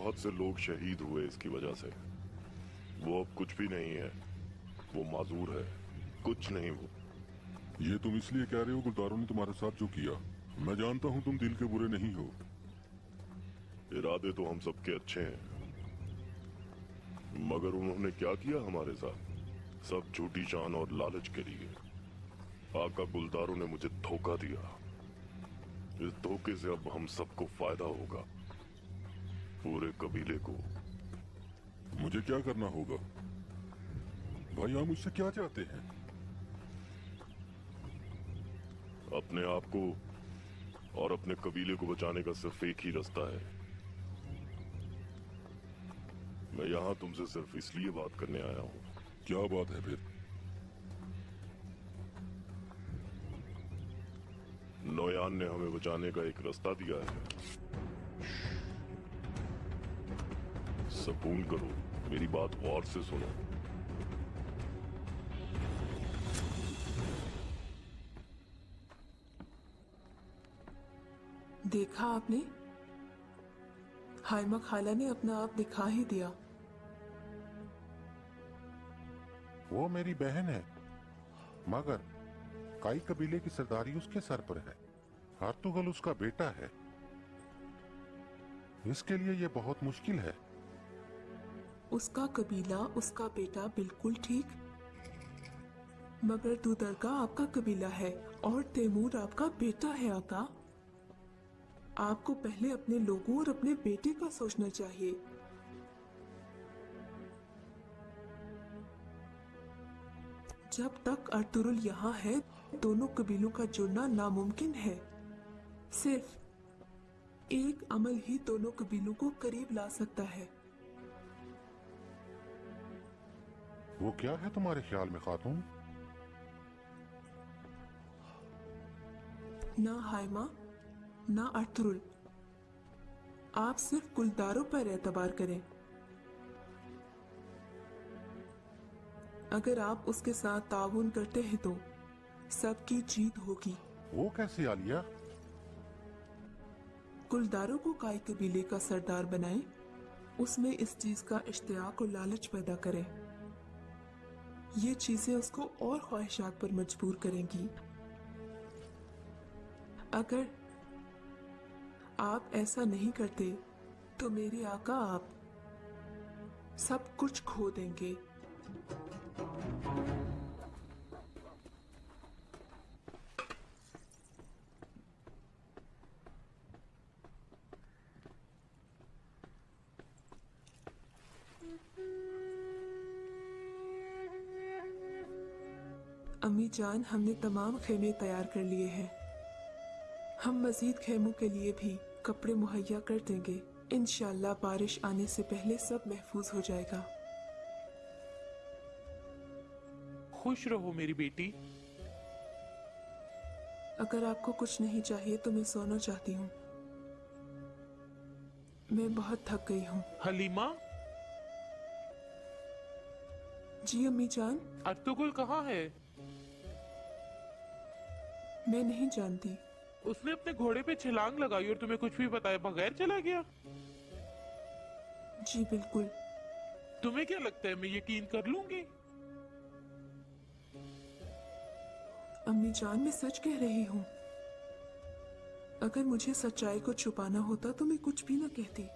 बहुत से लोग शहीद हुए इसकी वजह से। वो अब कुछ भी नहीं है, वो माजूर है, कुछ नहीं वो। ये तुम इसलिए कह रहे हो गुलदारों ने तुम्हारे साथ जो किया? मैं जानता हूँ तुम दिल के बुरे नहीं हो। इरादे तो हम सबके अच्छे हैं, मगर उन्होंने क्या किया हमारे साथ? सब झूठी शान और लालच के लिए। आका गुलदारों ने मुझे धोखा दिया। इस धोखे से अब हम सबको फायदा होगा, पूरे कबीले को। मुझे क्या करना होगा भाई? आप मुझसे क्या चाहते हैं? अपने आप को और अपने कबीले को बचाने का सिर्फ एक ही रास्ता है। मैं यहां तुमसे सिर्फ इसलिए बात करने आया हूं। क्या बात है फिर? नौयान ने हमें बचाने का एक रास्ता दिया है। सुकून करो, मेरी बात गौर से सुनो। देखा आपने, हाइमा खाला ने अपना आप दिखा ही दिया। वो मेरी बहन है, मगर काई कबीले की सरदारी उसके सर पर है। अर्तुगल उसका बेटा है। इसके लिए ये बहुत मुश्किल है। उसका कबीला, उसका बेटा, बिल्कुल ठीक। मगर दूदरगा आपका कबीला है और तैमूर आपका बेटा है। आका, आपको पहले अपने लोगों और अपने बेटे का सोचना चाहिए। जब तक अर्तुगरुल यहाँ है, दोनों कबीलों का जुड़ना नामुमकिन है। सिर्फ एक अमल ही दोनों कबीलों को करीब ला सकता है। वो क्या है तुम्हारे ख्याल में खातून? ना हाइमा, ना अर्तुगरुल, आप सिर्फ गुलदारों पर एतबार करें। अगर आप उसके साथ ताउन करते हैं तो सबकी जीत होगी। वो कैसे आलिया? गुलदारों को काई कबीले का सरदार बनाएं, उसमें इस चीज का इश्तियाक और लालच पैदा करें। ये चीजें उसको और ख्वाहिशात पर मजबूर करेंगी। अगर आप ऐसा नहीं करते तो मेरे आका आप सब कुछ खो देंगे। अम्मी जान, हमने तमाम खेमे तैयार कर लिए हैं। हम मजीद खेमों के लिए भी कपड़े मुहैया कर देंगे। इंशाल्लाह बारिश आने से पहले सब महफूज हो जाएगा। खुश रहो मेरी बेटी। अगर आपको कुछ नहीं चाहिए तो मैं सोना चाहती हूँ। मैं बहुत थक गई हूँ। हलीमा, जी अम्मी जान। अर्तुगरुल कहाँ है? मैं नहीं जानती। उसने अपने घोड़े पे छलांग लगाई और तुम्हें कुछ भी बताए बगैर चला गया? जी बिल्कुल। तुम्हें क्या लगता है मैं यकीन कर लूंगी? अम्मी जान, मैं सच कह रही हूँ। अगर मुझे सच्चाई को छुपाना होता तो मैं कुछ भी न कहती।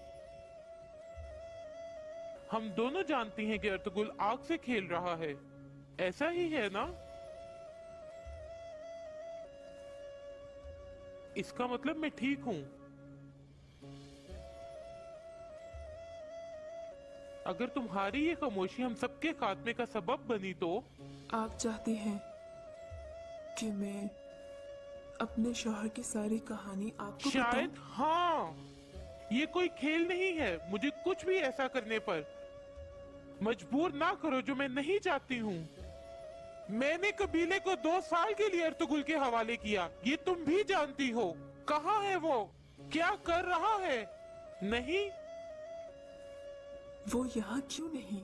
हम दोनों जानती हैं कि अर्तुगरुल आग से खेल रहा है, ऐसा ही है ना? इसका मतलब मैं ठीक हूं। अगर तुम्हारी ये खामोशी हम सबके खात्मे का सबब बनी तो? आप चाहते हैं कि मैं अपने शौहर की सारी कहानी आपको शायद बताऊं? हाँ। ये कोई खेल नहीं है। मुझे कुछ भी ऐसा करने पर मजबूर ना करो जो मैं नहीं चाहती हूँ। मैंने कबीले को 2 साल के लिए अर्तुगरुल के हवाले किया, ये तुम भी जानती हो। कहाँ है वो? क्या कर रहा है? नहीं, वो यहाँ क्यों नहीं?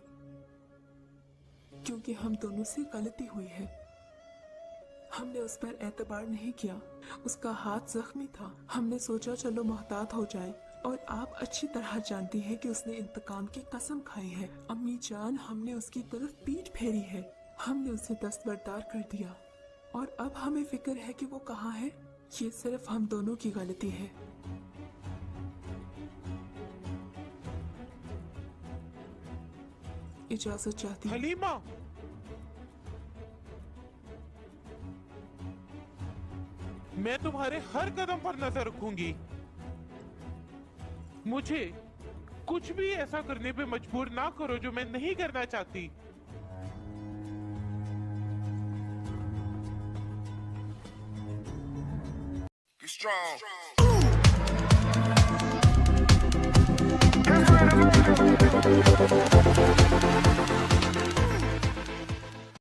क्योंकि हम दोनों से गलती हुई है। हमने उस पर एतबार नहीं किया। उसका हाथ जख्मी था। हमने सोचा चलो मोहतात हो जाए और आप अच्छी तरह जानती हैं कि उसने इंतकाम की कसम खाई है। अम्मी जान, हमने उसकी तरफ पीठ फेरी है, हमने उसे दस्तबरदार कर दिया और अब हमें फिक्र है कि वो कहाँ है। ये सिर्फ हम दोनों की गलती है। इजाजत चाहती हूँ। हलीमा, मैं तुम्हारे हर कदम पर नजर रखूंगी। मुझे कुछ भी ऐसा करने पे मजबूर ना करो जो मैं नहीं करना चाहती। Be strong.